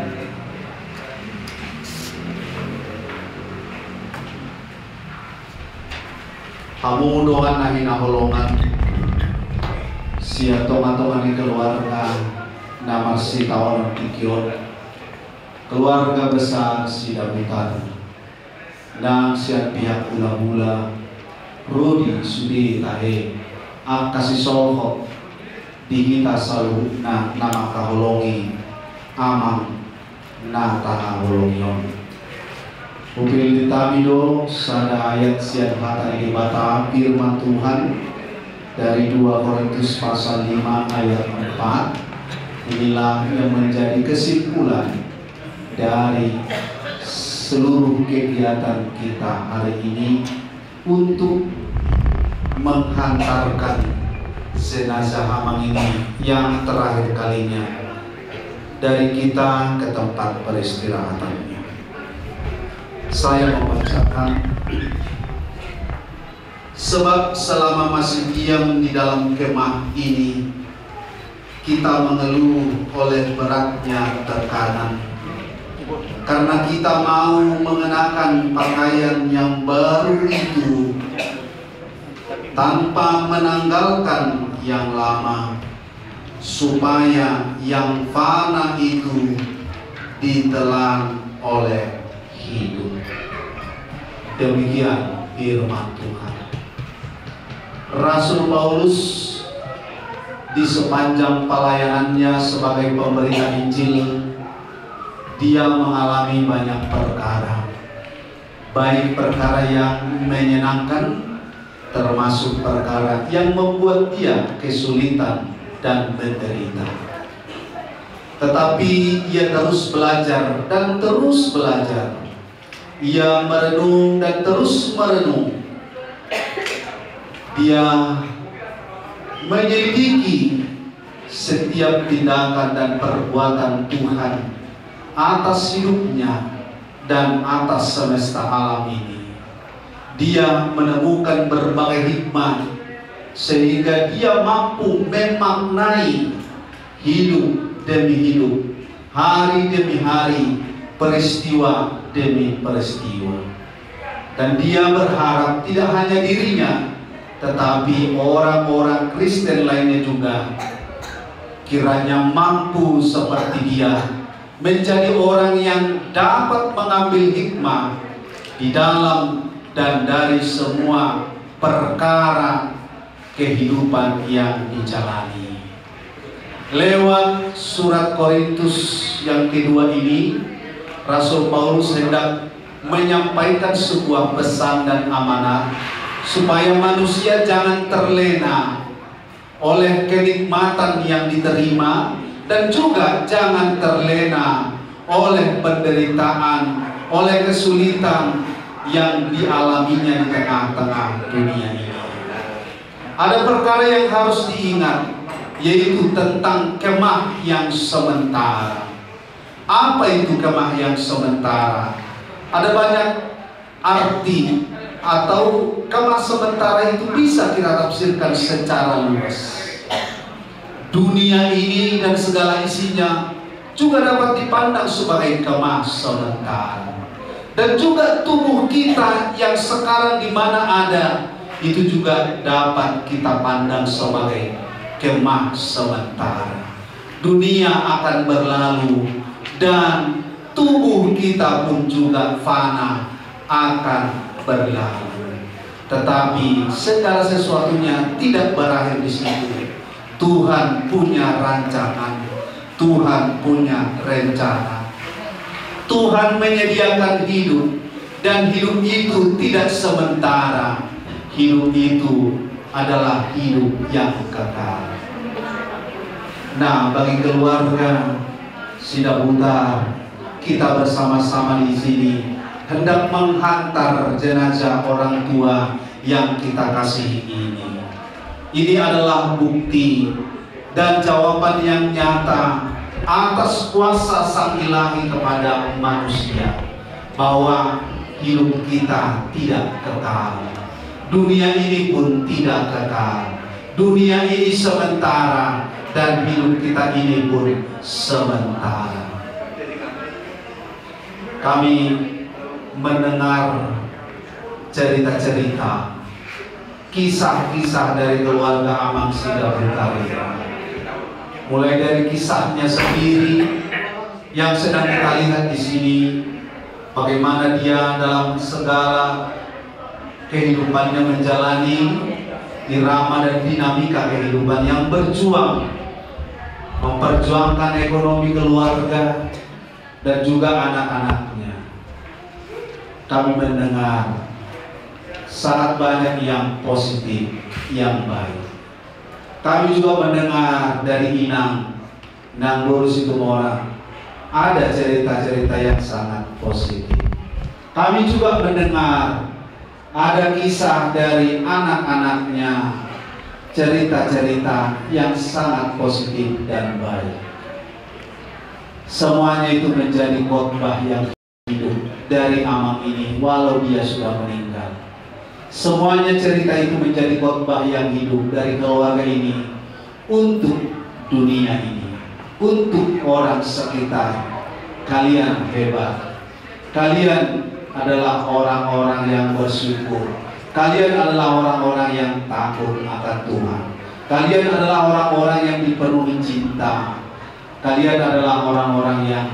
hamudoan na hinaholongan siya tonga-tonga ni keluarga na marsitaon ikiot keluarga besar si Dabutan na siya pihak ula-ula Rudi Sudi Tahe ang kasisolhok dihita salu na namakaholongi amang na tahaholongion upil ditamido sada ayat sian kata ini bata firman Tuhan dari 2 Korintus pasal 5 ayat 4. Inilah yang menjadi kesimpulan dari seluruh kegiatan kita hari ini untuk menghantarkan jenazah Hamang ini yang terakhir kalinya dari kita ke tempat peristirahatannya. Saya membacakan, sebab selama masih diam di dalam kemah ini kita mengeluh oleh beratnya tekanan, karena kita mau mengenakan pakaian yang baru itu tanpa menanggalkan yang lama, supaya yang fana itu ditelan oleh hidup. Demikian firman Tuhan. Rasul Paulus di sepanjang pelayanannya sebagai pemberita Injil, dia mengalami banyak perkara, baik perkara yang menyenangkan termasuk perkara yang membuat dia kesulitan dan menderita. Tetapi ia terus belajar dan terus belajar. Ia merenung dan terus merenung. Dia menyelidiki setiap tindakan dan perbuatan Tuhan atas hidupnya dan atas semesta alam ini. Dia menemukan berbagai hikmah sehingga dia mampu memaknai hidup demi hidup, hari demi hari, peristiwa demi peristiwa. Dan dia berharap tidak hanya dirinya, tetapi orang-orang Kristen lainnya juga kiranya mampu seperti dia, menjadi orang yang dapat mengambil hikmah di dalam dan dari semua perkara kehidupan yang dijalani. Lewat surat Korintus yang kedua ini, Rasul Paulus hendak menyampaikan sebuah pesan dan amanat supaya manusia jangan terlena oleh kenikmatan yang diterima, dan juga jangan terlena oleh penderitaan, oleh kesulitan yang dialaminya di tengah-tengah dunia ini. Ada perkara yang harus diingat, yaitu tentang kemah yang sementara. Apa itu kemah yang sementara? Ada banyak arti, atau kemah sementara itu bisa kita tafsirkan secara luas. Dunia ini dan segala isinya juga dapat dipandang sebagai kemah sementara. Dan juga tubuh kita yang sekarang di mana ada, itu juga dapat kita pandang sebagai kemah sementara. Dunia akan berlalu dan tubuh kita pun juga fana, akan berlalu. Tetapi segala sesuatunya tidak berakhir di situ. Tuhan punya rancangan, Tuhan punya rencana. Tuhan menyediakan hidup, dan hidup itu tidak sementara. Hidup itu adalah hidup yang kekal. Nah, bagi keluarga Sidabutar, kita bersama-sama di sini hendak menghantar jenazah orang tua yang kita kasihi ini. Ini adalah bukti dan jawaban yang nyata atas kuasa Sang Ilahi kepada manusia, bahwa hidup kita tidak kekal. Dunia ini pun tidak kekal. Dunia ini sementara, dan hidup kita ini pun sementara. Kami mendengar cerita-cerita kisah-kisah dari keluarga Amang Sida Butari. Mulai dari kisahnya sendiri yang sedang kita lihat di sini, bagaimana dia dalam segala kehidupannya menjalani irama dan dinamika kehidupan yang berjuang, memperjuangkan ekonomi keluarga dan juga anak-anaknya. Kami mendengar sangat banyak yang positif, yang baik. Kami juga mendengar dari Inang Boru Situmorang ada cerita-cerita yang sangat positif. Kami juga mendengar ada kisah dari anak-anaknya, cerita-cerita yang sangat positif dan baik. Semuanya itu menjadi khotbah yang hidup dari Amang ini walau dia sudah meninggal. Semuanya cerita itu menjadi khotbah yang hidup dari keluarga ini untuk dunia ini, untuk orang sekitar. Kalian hebat. Kalian adalah orang-orang yang bersyukur. Kalian adalah orang-orang yang takut akan Tuhan. Kalian adalah orang-orang yang dipenuhi cinta. Kalian adalah orang-orang yang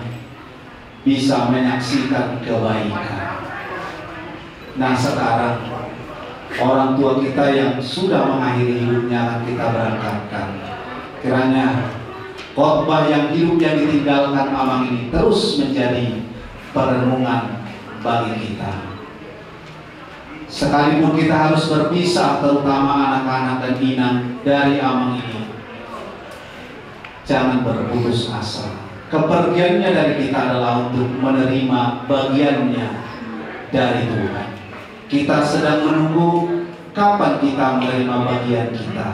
bisa menyaksikan kebaikan. Nah, sekarang orang tua kita yang sudah mengakhiri hidupnya akan kita berangkatkan. Kiranya khotbah yang hidup yang ditinggalkan Amang ini terus menjadi perenungan bagi kita. Sekalipun kita harus berpisah, terutama anak-anak dan Inang dari Amang ini, jangan berputus asa. Kepergiannya dari kita adalah untuk menerima bagiannya dari Tuhan. Kita sedang menunggu kapan kita menerima bagian kita.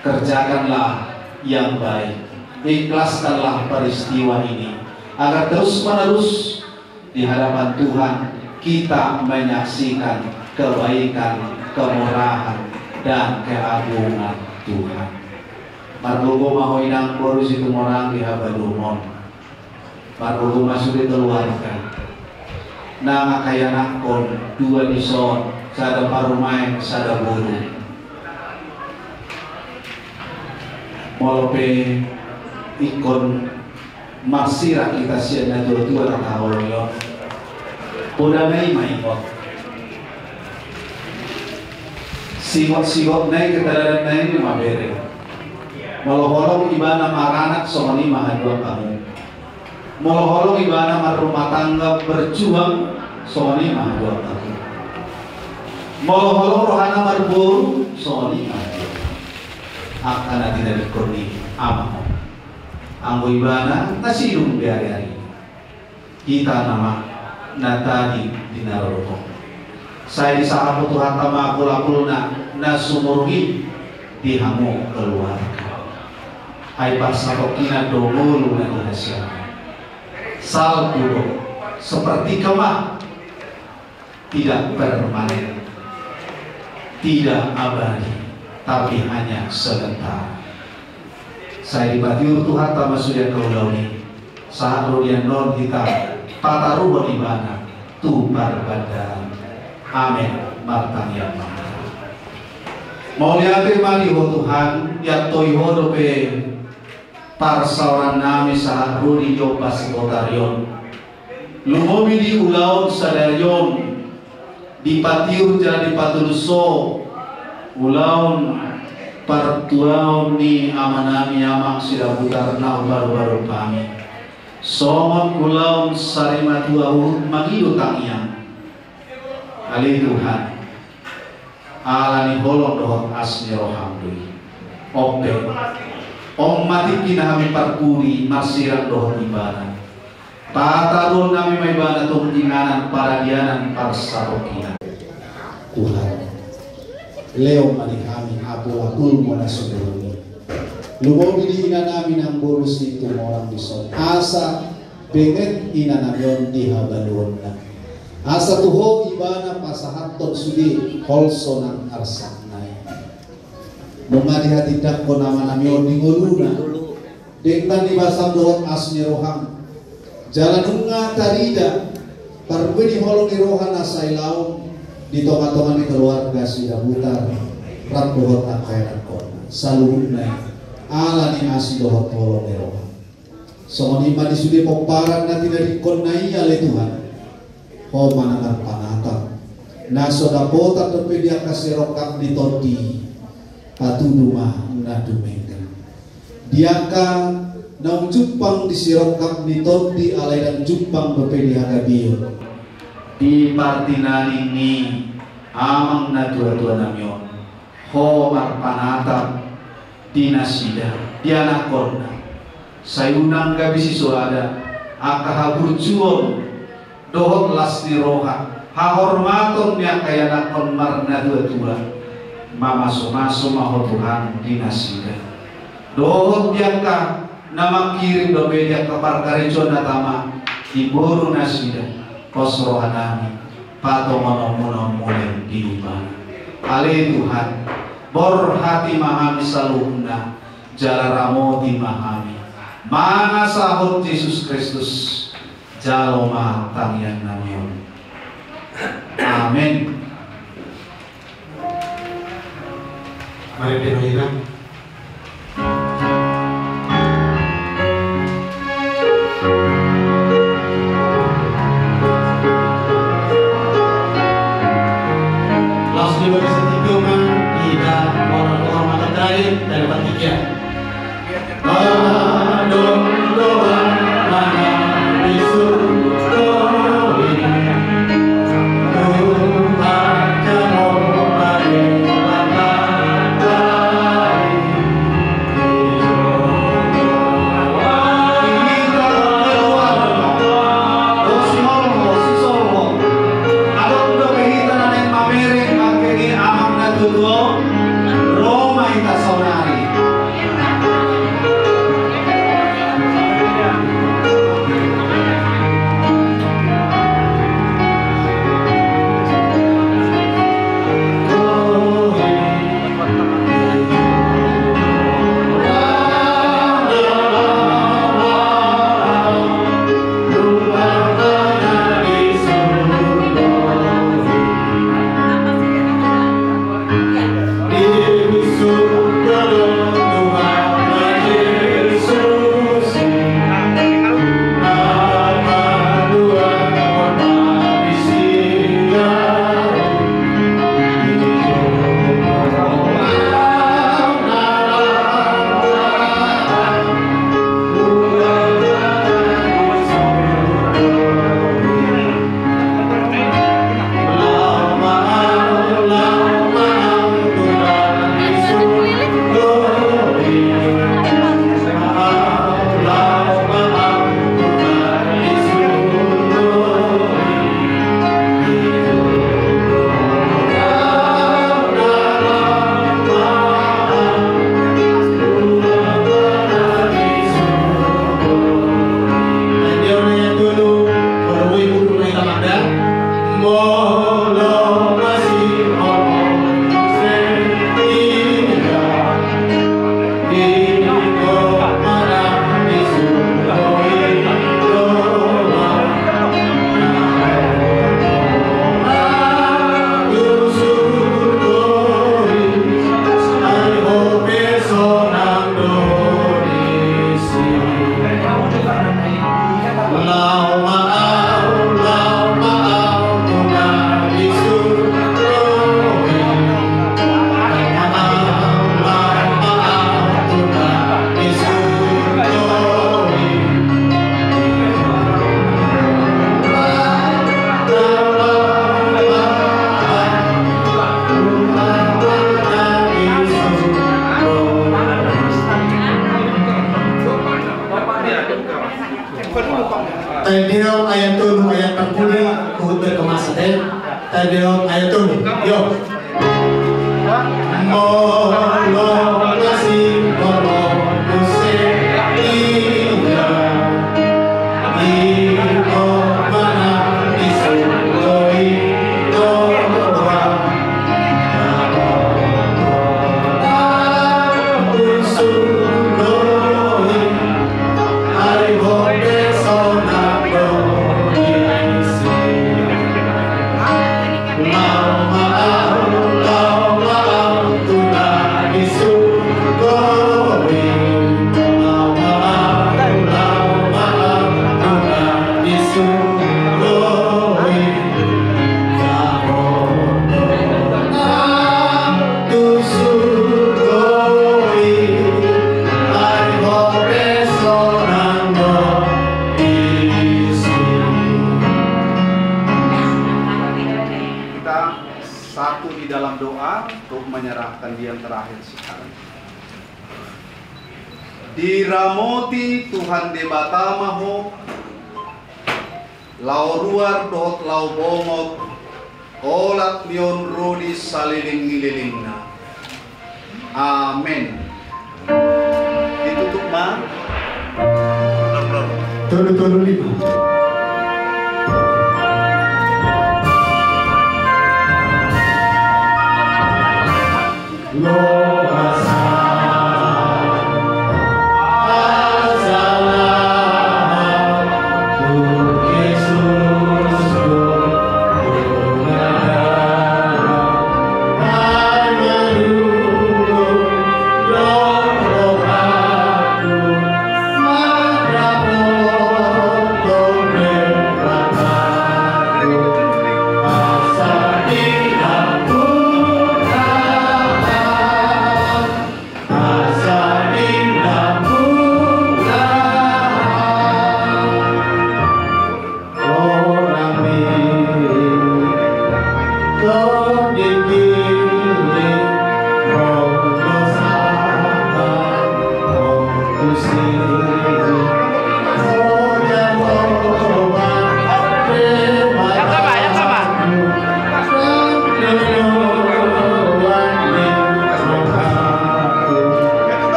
Kerjakanlah yang baik, ikhlaskanlah peristiwa ini, agar terus-menerus di hadapan Tuhan kita menyaksikan kebaikan, kemurahan, dan keagungan Tuhan. Margogo mahoinang Boru Situmorang di Habadumon. Margogo masuk keluarga. Nama kaya nakon dua dison, sada parumai, sada buru. Molope ikon marsira kita siya dua tahun yo. Poda may maikot. Sigot nay ketadaran nay ni mabere. Moloholong ibana maranak somani mahadua kamu. Moloholong ibana marumah tangga berjuang somani mahadua kamu. Moloholong rohana marburu somani mahadua. Akan tidak dikurni amang. Anggo ibana nasidung hari-hari. Kita nama natadi dinaroko. Saya disahabu Tuhan tama kulapulna nasumurgi dihamu keluarga. Hai pasakokina domulu na Indonesia. Saldo seperti kemah tidak permanen, tidak abadi, tapi hanya sebentar. Saya dibatiur Tuhan tama sudah kaulauni. Saat rodian non kita tataruh ibana tu barbada. Amin. Martang yang mana? Mau lihatin mali ho Tuhan ya toiho dope parsawaran nami saat rudi jopa sikotarion. Lumomi di ulaon sadarion di patiur jadi patulso ulaon partuaon ni amanami amang sida putar nau baru-baru kami. Somon ulaon sarimatuahu magido tangiang. Ali Tuhan alani holong dohot asmi rohamdui ope om mati kina kami parpuri marsirang dohot ibana patarun kami may ibana tong inganan paradianan parsarokina Tuhan leo mani kami apo akul mo na sumuruni lumobi di ina namin ang Boru Situmorang dison asa benget ina namin di habalon na asa tuho ibana pasahaton sudi holsonan arsanay. Mungadi hatidak ko naman namyon di nguluna. Dektan di basam dohot asmi roham. Jalan unga tarida. Parwe di holong di rohan asay laong. di tonga-tonga di keluarga sudah putar rat dohot akairan kona salurunai ala ni asi dohot tolong dewa songonima di sudi pomparan na tidak dikonai ale Tuhan ho manangan panatang naso dapota tepi dia kasirokak di todi patuduma na dumengga diaka naung jupang di sirokak di todi alai dan jupang bepe di hagabiyo di partinan ini amang na tua-tua namyon ho marpanatang di nasida di anak korna sayunang gabi si suada akahabur juon dohot lasni roha hahormaton yang kaya nakon marna tua-tua mamaso-maso maho Tuhan di nasida dohot diangka nama kirim dobe dia kabar karejon natama di boru nasida kosrohanami pato mono-mono mulai di rumah ale Tuhan bor hati mahami saluna jala ramoti mahami mana sahut Yesus Kristus jalo matang yang namanya amin. Mari penuhikan. Langsung diberi setikungan tidak orang-orang mata terakhir dari bertiga. Adon doa mana di surga ini Tuhan jangan bagi Roma ita saunari Tadion ayat 7 ayat 40 kuhut berkemasan Tadion ayat 7 yo molo nasi molo nuse iya iko mana disukoi doa usukoi hari bote sona dalam doa untuk menyerahkan dia yang terakhir sekarang. Diramoti Tuhan debata maho lau ruar dot lau bomot olat mion rodi saliling ngililingna. Amin. Ditutup ma. Tolu 5.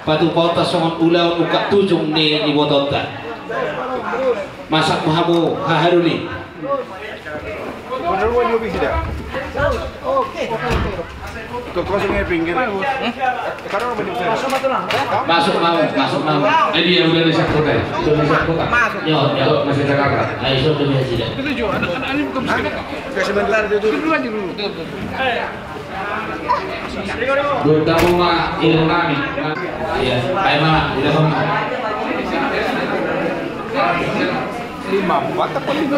Patu pauta songon ulaun uka tujung ni bototan. Masak mahamu haharuni. Bener mau lebih tidak? Oke. Kau kosongnya pinggir. Sekarang apa nih? Masuk mau. Jadi yang udah disak kota. Yo, masih Jakarta. Ayo sudah biasa tidak. Setuju. Ini bukan sebentar dulu aja dulu. Bergabung ilmu kami. Iya, baik mama, udah mama. 5 watt apa 5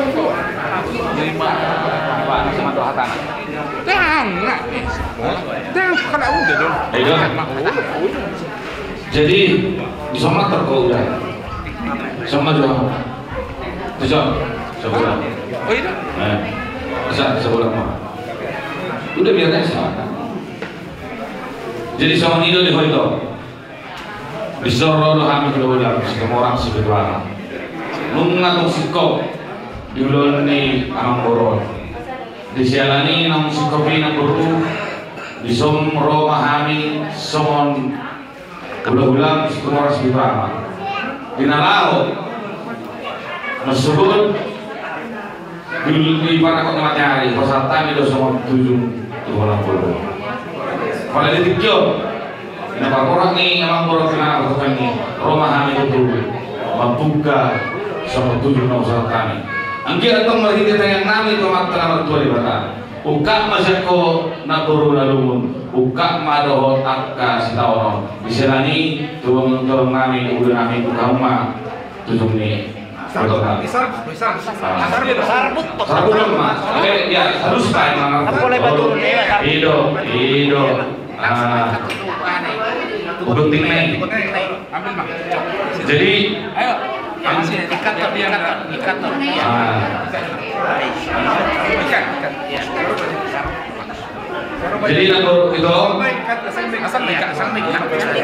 sama doa tanah. Kan udah dong. Jadi bisa mater kok udah. Sama juga. Bisa. Sebulan. Oh iya. Bisa sebulan mah. Udah biarkan sama. Jadi sama nido di hoito. Bisoro lo hamil keluar semua orang sebetulnya. Nunga tong sikop di ulun ni amang boron. Di sialani nang sikopi nang buru di som Roma hami somon ulang semua orang sebetulnya. Di nalao masukun di para kau matahari pasatan itu somon 7 pada detik jo, kenapa orang ni emang orang kenal atau ni Roma kami itu membuka sama 7 usaha kami. Angki atau melihat yang nami itu mak telah bertua di bata. Ukak masako naburu nalumun, ukak madohot akka sitawono. Diselani tuang nami udah nami ukama 7 ni. Sarbut mas. Oke ya harus pakai mana? Boleh batu Ido. Gunting nih. Ambil mak. Jadi ayo. Ikat tapi ikat. Jadi aku itu asal ikat.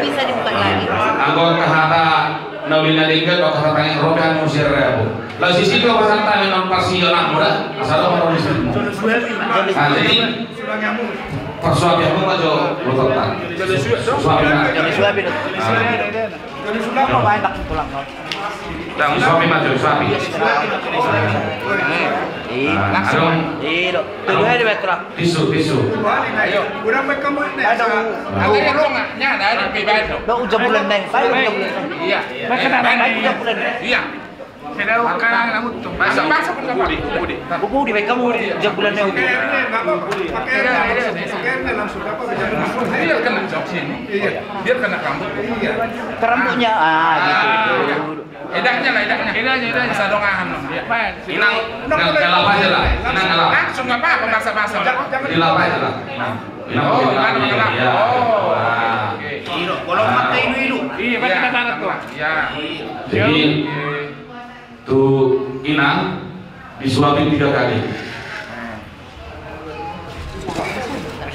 Bisa dibuka lagi. Aku kahata nawina dingkat atau kahata yang rokan musir rebu. Lalu sisi itu pasal tanya non pasionak muda asal orang musir. Jadi persuap yang mau aja rotan. Suapin. Jadi sudah apa banyak tulang. Dan suapin aja suapin. Langsung. Tujuh hari betul. Tisu. Ayo, udah mereka mau nih. Aku rolongnya ada di bawah. Udah bulan neng. Iya. Mereka ada udah bulan. Iya. Saya makan rambut tuh. Basah pun enggak apa-apa. Budi, baik kamu jam bulannya. Pakai langsung apa Biar kena jok sini. Iya. Biar kena rambut. Iya. Rambutnya gitu. Edaknya. Masa dongahan. Inang kelapa aja lah. Inang kelapa. Langsung enggak apa-apa basah-basah. Kelapa aja lah. Inang kelapa. Ya. Kalau pakai ilu. Iya, benar banget tuh. Iya. Jadi tuh inang disuapin 3 kali.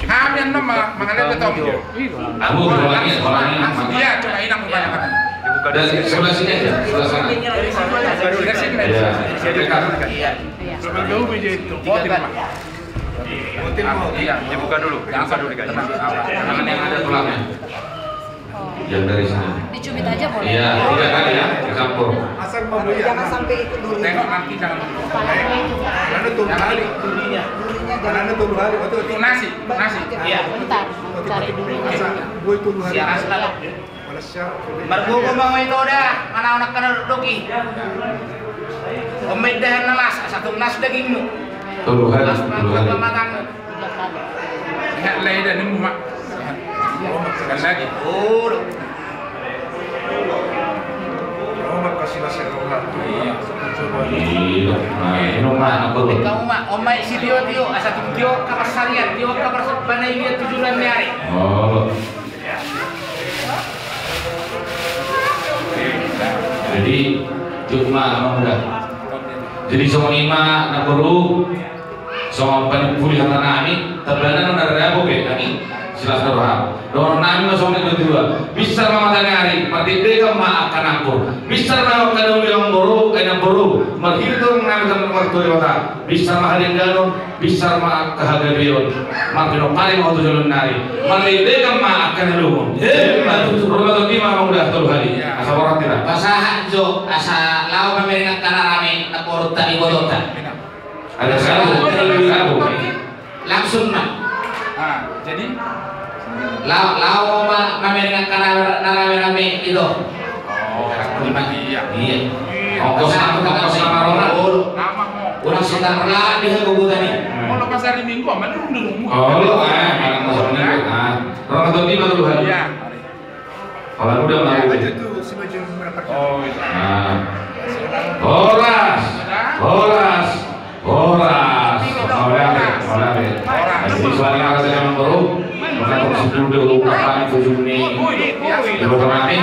Hamil nama mengalir betul. Aku orangnya Iya, coba inang kebanyakan. dan sebelah sini aja, sebelah sana. Dari sini. Iya. Iya, dibuka dulu. Jangan dulu guys. Jangan yang ada tulangnya. Yang dari sini. Dicubit aja boleh. Iya, 3 kali ya, dicampur. asal mau ya. Jangan sampai ikut dulu. Tengok nanti jangan dulu. Karena tuh hari durinya. Karena tuh hari Itu nasi. Iya. Bentar. Cari dulu. Gue tuh hari. Margo ko mga ito dah, anak-anak ka na doki. Umidahan na las, satu nas daging mo. Tuluhan. Pamakan mo. Lihat lagi dan ini mak. Sekali lagi. Oh. Romat kasih nasi romat. Iya. Minum mana aku? Kamu mak, omai si Tio asa Tio kapasarian, Tio kapasanay dia 7 hari. Oh. Jadi cuma apa muda. Jadi semua lima nak baru semua pulih harta nami terbenar dari apa be kami silas doa doa nami masuk ke dua bisa mama hari mati deka ma akan aku bisa mama kadang bilang baru kena baru merhitung nami dalam waktu lewat bisa mah hari ganon bisa mah kehagabion makin paling waktu jalan nari mati deka ma akan lu matu rumah tu lima muda tuh hari asal orang tidak Pasahan jo asa lawa pameringan kana rame na porta ni bodota. ada sabu Langsung na. Jadi Lawa pameringan kana rame itu. iya. iya ongkos nama orang Nama mo. Urang sedang rela di kebubutan ni. Kalau pas hari Minggu aman dulu. oh lo malam masuknya orang atau lima dulu hari Iya. kalau udah mau Itu si baju berapa? Oh, iya. Horas. Jadi soalnya kalau saya memang baru, mengatur sebelum dulu kapan tujuh ini, beberapa nanti,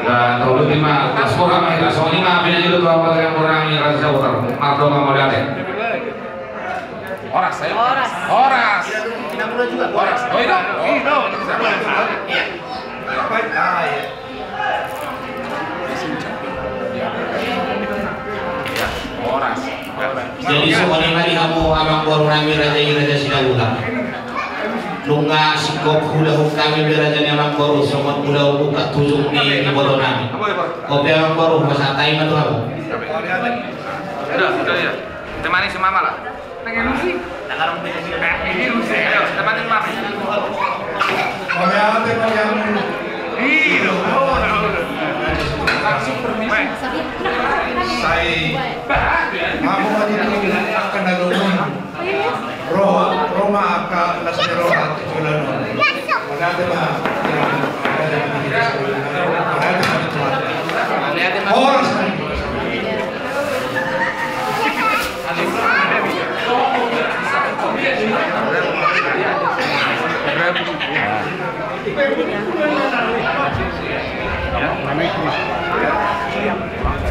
dan kalau lima kelas orang, kelas lima bina itu tuh apa yang orang yang rasa utar, mardo nggak mau lihat. Horas. Inang mula juga. Horas. Oh itu. Iya. Horas. Jadi semuanya mari kamu abang baru nami raja Sinagula. Lunga sikop hula kami beraja ni abang baru somot hula buka tujuh ni bodoh nami. Kopi abang baru masa taim itu aku. Sudah ya. Temani semua malah. Pengen lusi. Nakarong beda Ini lusi. Ayo, temani mama. Langsung permisi. Aku mati itu akan nalungan. Roma akan nasi roha jualan. Ada bah. Orang.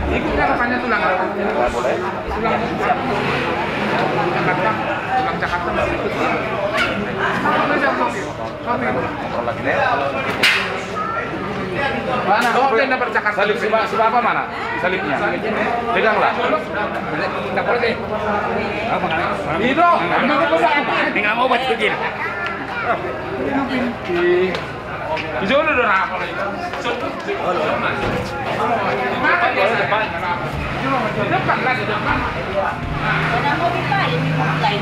Ikut harapannya tulang. Tulang Jakarta masih ikut. Mana? Oh, dia dapat Jakarta. Salib si Bapak mana? Salibnya. Peganglah. Tidak boleh deh. Itu. Tinggal mau buat begini. Hijau lu udah apa lagi? Depan lah di depan. Ada mobil lain, lain.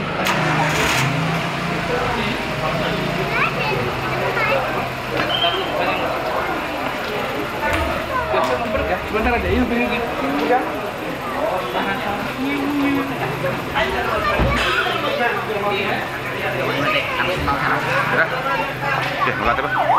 Sebentar aja, ini pengen ya. Ya, makasih, Pak.